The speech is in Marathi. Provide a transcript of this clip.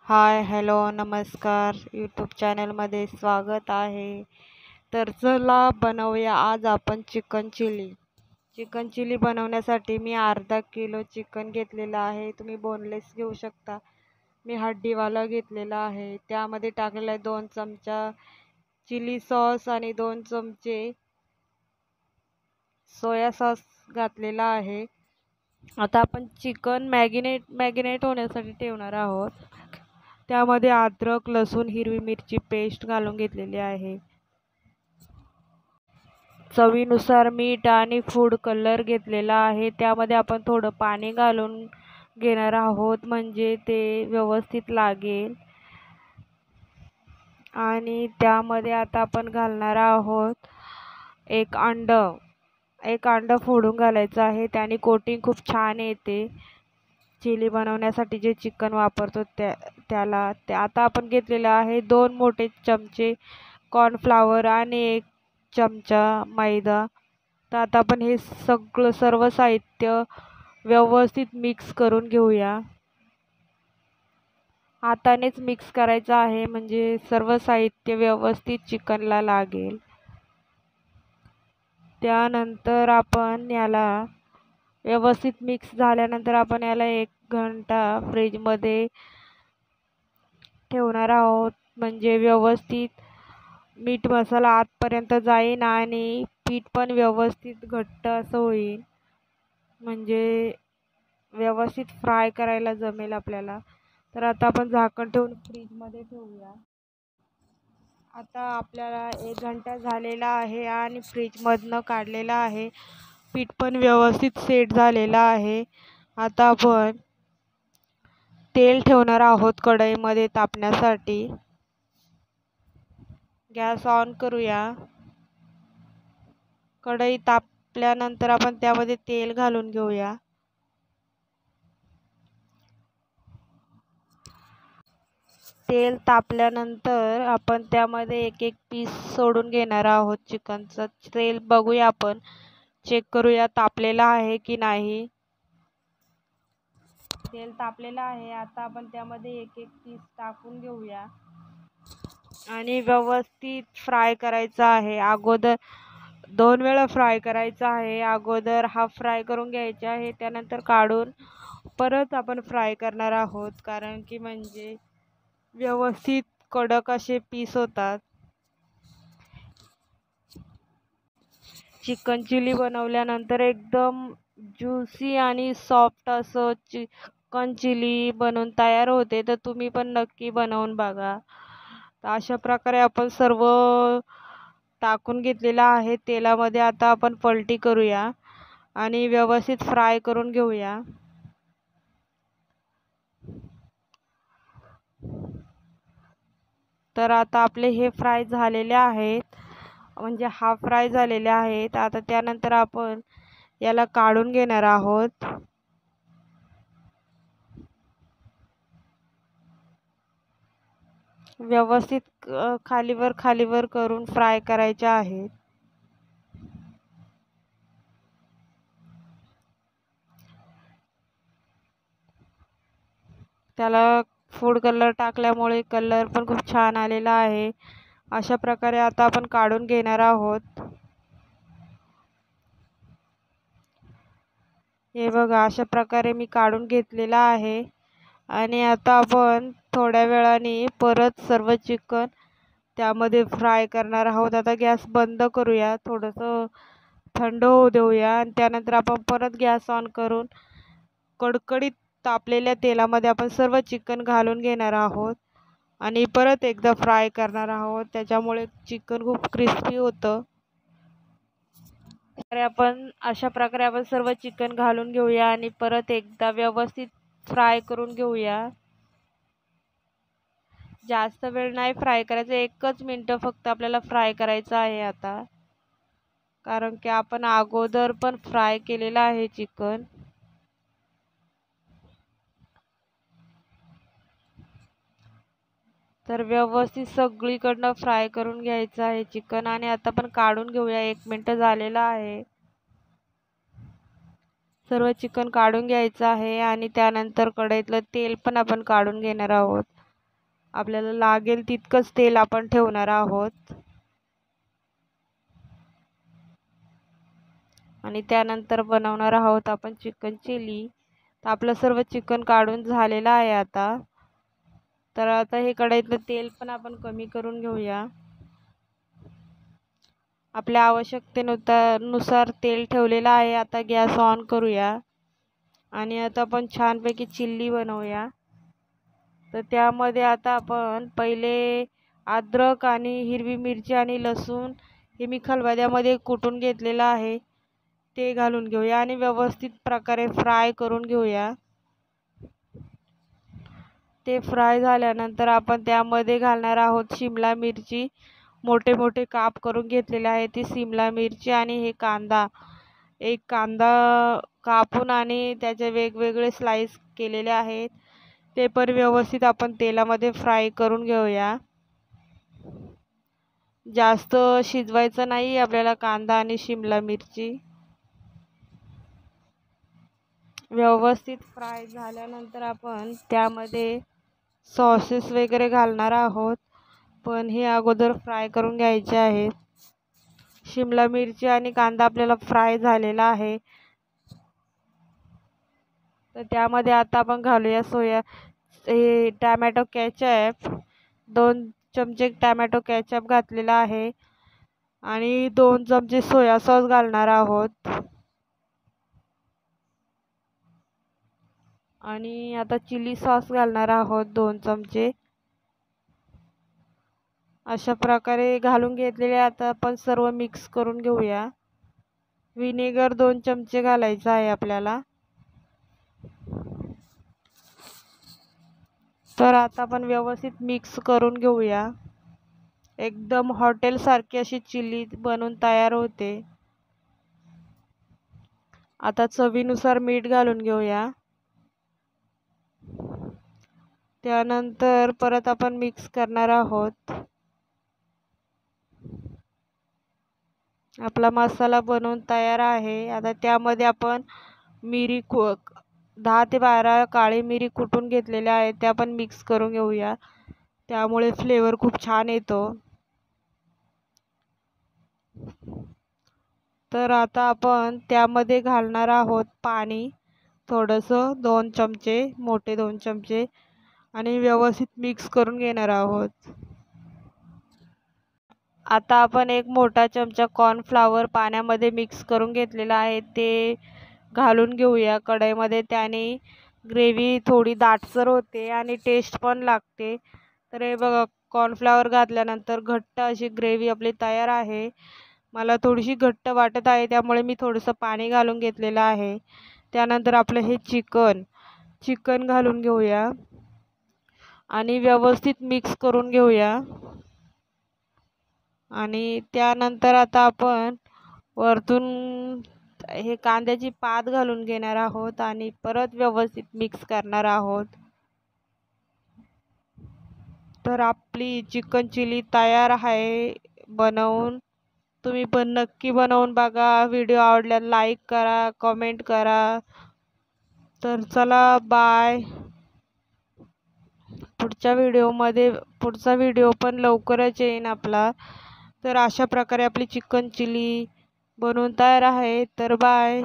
हाय, हॅलो, नमस्कार. यूट्यूब चॅनलमध्ये स्वागत आहे. तर चला बनवूया आज आपण चिकन चिली. चिकन चिली बनवण्यासाठी मी अर्धा किलो चिकन घेतलेलं आहे. तुम्ही बोनलेस घेऊ शकता. मी हड्डीवाला घेतलेला आहे. त्यामध्ये टाकलेला आहे 2 चमचा चिली सॉस आणि 2 चमचे सोया सॉस घातलेला आहे. आता आपण चिकन मॅगिनेट होण्यासाठी ठेवणार आहोत. त्यामध्ये अद्रक, लसूण, हिरवी मिरची पेस्ट घालून घेतलेली आहे. चवीनुसार मीठ आणि फूड कलर घेतलेला आहे. त्यामध्ये आपण थोडं पाणी घालून घेणार आहोत म्हणजे ते व्यवस्थित लागेल. आणि त्यामध्ये आता आपण घालणार आहोत एक अंड फोडून घालायचं आहे. त्याने कोटिंग खूप छान येते. चिली बनवण्यासाठी जे चिकन वापरतो त्याला आता आपण घेतलेलं आहे 2 मोठे चमचे कॉर्नफ्लॉवर आणि 1 चमचा मैदा. तर आता आपण हे सर्व साहित्य व्यवस्थित मिक्स करून घेऊया. हातानेच मिक्स करायचं आहे म्हणजे सर्व साहित्य व्यवस्थित चिकनला लागेल. त्यानंतर आपण याला व्यवस्थित मिक्स झाल्यानंतर आपण याला 1 घंटा फ्रीजमध्ये ठेवणार आहोत म्हणजे व्यवस्थित मीठ मसाला आतपर्यंत जाईल आणि पीठ पण व्यवस्थित घट्ट असं होईल म्हणजे व्यवस्थित फ्राय करायला जमेल आपल्याला. तर आता आपण झाकण ठेवून फ्रीजमध्ये ठेवूया. आता आपल्याला 1 घंटा झालेला आहे आणि फ्रीजमधनं काढलेला आहे. पीठ पण व्यवस्थित सेट झालेलं आहे. आता आपण तेल ठेवणार आहोत कढईमध्ये तापण्यासाठी. गॅस ऑन करूया. कढई तापल्यानंतर आपण त्यामध्ये तेल घालून घेऊया. तेल तापल्यानंतर आपण त्यामध्ये एक पीस सोडून घेणार आहोत चिकनचं. तेल बघूया आपण, चेक करूया तापलेलं आहे की नाही. तेल तापलेलं आहे. आता आपण त्यामध्ये एक पीस टाकून घेऊया आणि व्यवस्थित फ्राय करायचं आहे. अगोदर 2 वेळा फ्राय करायचं आहे. अगोदर हाफ फ्राय करून घ्यायचे आहे. त्यानंतर काढून परत आपण फ्राय करणार आहोत कारण की म्हणजे व्यवस्थित कडक असे पीस होतात. चिकन चिली बनवल्यानंतर एकदम ज्युसी आणि सॉफ्ट असं चिकन चिली बनवून तयार होते. तर तुम्ही पण नक्की बनवून बघा. तर अशा प्रकारे आपण सर्व टाकून घेतलेलं आहे तेलामध्ये. आता आपण पलटी करूया आणि व्यवस्थित फ्राय करून घेऊया. तर आता आपले हे फ्राय झालेले आहेत म्हणजे हाफ फ्राय झालेले आहेत. आता त्यानंतर आपण याला काढून घेणार आहोत. व्यवस्थित खालीवर करून फ्राय करायचे आहेत. त्याला फूड कलर टाकल्यामुळे कलर पण खूप छान आलेला आहे. अशा प्रकारे आता आपण काढून घेणार आहोत. हे बघा, अशा प्रकारे मी काढून घेतलेला आहे. आणि आता आपण थोड्या वेळाने परत सर्व चिकन त्यामध्ये फ्राय करणार आहोत. आता गॅस बंद करूया, थोडंसं थंड होऊ देऊया आणि त्यानंतर आपण परत गॅस ऑन करून कडकडीत तापलेल्या तेलामध्ये आपण सर्व चिकन घालून घेणार आहोत आणि परत एकदा फ्राय करणार आहोत. त्याच्यामुळे चिकन खूप क्रिस्पी होतं. तर आपण अशा प्रकारे आपण सर्व चिकन घालून घेऊया आणि परत एकदा व्यवस्थित फ्राय करून घेऊया. जास्त वेळ नाही फ्राय करायचं, 1च मिनिट फक्त आपल्याला फ्राय करायचं आहे आता, कारण की आपण अगोदर पण फ्राय केलेलं आहे चिकन. तर व्यवस्थित सगळीकडनं फ्राय करून घ्यायचं आहे चिकन आणि आता आपण काढून घेऊया. 1 मिनिट झालेलं आहे. सर्व चिकन काढून घ्यायचं आहे आणि त्यानंतर कढईतलं तेल पण आपण काढून घेणार आहोत. आपल्याला लागेल तितकंच तेल आपण ठेवणार आहोत आणि त्यानंतर बनवणार आहोत आपण चिकन चिली. तर आपलं सर्व चिकन काढून झालेलं आहे आता. तर आता हे कढईतलं तेल पण आपण कमी करून घेऊया. आपल्या आवश्यकतेनुसार तेल ठेवलेलं आहे. आता गॅस ऑन करूया आणि आता आपण छानपैकी चिल्ली बनवूया. तर त्यामध्ये आता आपण पहिले अद्रक आणि हिरवी मिरची आणि लसूण हे मी खलबत्त्यामध्ये कुटून घेतलेलं आहे ते घालून घेऊया आणि व्यवस्थित प्रकारे फ्राय करून घेऊया. ते फ्राय झाल्यानंतर आपण त्यामध्ये घालणार आहोत शिमला मिरची. मोठे मोठे काप करून घेतलेले आहे ती शिमला मिरची आणि हे कांदा. एक कांदा कापून आणि त्याचे वेगवेगळे स्लाइस केलेले आहेत. ते पण व्यवस्थित आपण तेलामध्ये फ्राय करून घेऊया. जास्त शिजवायचं नाही आपल्याला कांदा आणि शिमला मिरची. व्यवस्थित फ्राय झाल्यानंतर आपण त्यामध्ये सॉसेस वगैरे घालणार आहोत, पण हे अगोदर फ्राय करून घ्यायचे आहेत. शिमला मिरची आणि कांदा आपल्याला फ्राय झालेला आहे. तर त्यामध्ये आता आपण घालूया टॅमॅटो केचप. 2 चमचे टॅमॅटो केचप घातलेला आहे आणि 2 चमचे सोया सॉस घालणार आहोत आणि आता चिली सॉस घालणार आहोत 2 चमचे. अशा प्रकारे घालून घेतलेले आता आपण सर्व मिक्स करून घेऊया. विनेगर 2 चमचे घालायचं आहे आपल्याला. तर आता आपण व्यवस्थित मिक्स करून घेऊया. एकदम हॉटेलसारखी अशी चिली बनवून तयार होते. आता चवीनुसार मीठ घालून घेऊया. त्यानंतर परत आपण मिक्स करणार आहोत. आपला मसाला बनवून तयार आहे. आता त्यामध्ये आपण 10 ते 12 काळी मिरी कुटून घेतलेल्या आहेत त्या पण मिक्स करून घेऊया. त्यामुळे फ्लेवर खूप छान येतो. तर आता आपण त्यामध्ये घालणार आहोत पाणी थोडंसं 2 चमचे, मोठे 2 चमचे आणि व्यवस्थित मिक्स करून घेणार आहोत. आता आपण एक मोठा चमचा कॉर्नफ्लॉवर पाण्यामध्ये मिक्स करून घेतलेला आहे ते घालून घेऊया कढईमध्ये. त्याने ग्रेव्ही थोडी दाटसर होते आणि टेस्ट पण लागते. तर हे बघा कॉर्नफ्लॉवर घातल्यानंतर घट्ट अशी ग्रेव्ही आपली तयार आहे. मला थोडीशी घट्ट वाटत आहे त्यामुळे मी थोडंसं पाणी घालून घेतलेलं आहे. त्यानंतर आपलं हे चिकन घालून घेऊया आणि व्यवस्थित मिक्स करून घेऊया. आणि त्यानंतर आता आपण वरतून हे कांद्याची पात घालून घेणार आहोत आणि परत व्यवस्थित मिक्स करणार आहोत. तर आपली चिकन चिली तयार आहे बनवून. तुम्ही पण नक्की बनवून बघा. व्हिडिओ आवडल्यास लाईक करा, कमेंट करा. तर चला बाय. पुढचा व्हिडिओ पण लवकरच येईन आपला. तर अशा प्रकारे आपली चिकन चिली बनवून तयार आहे. तर बाय.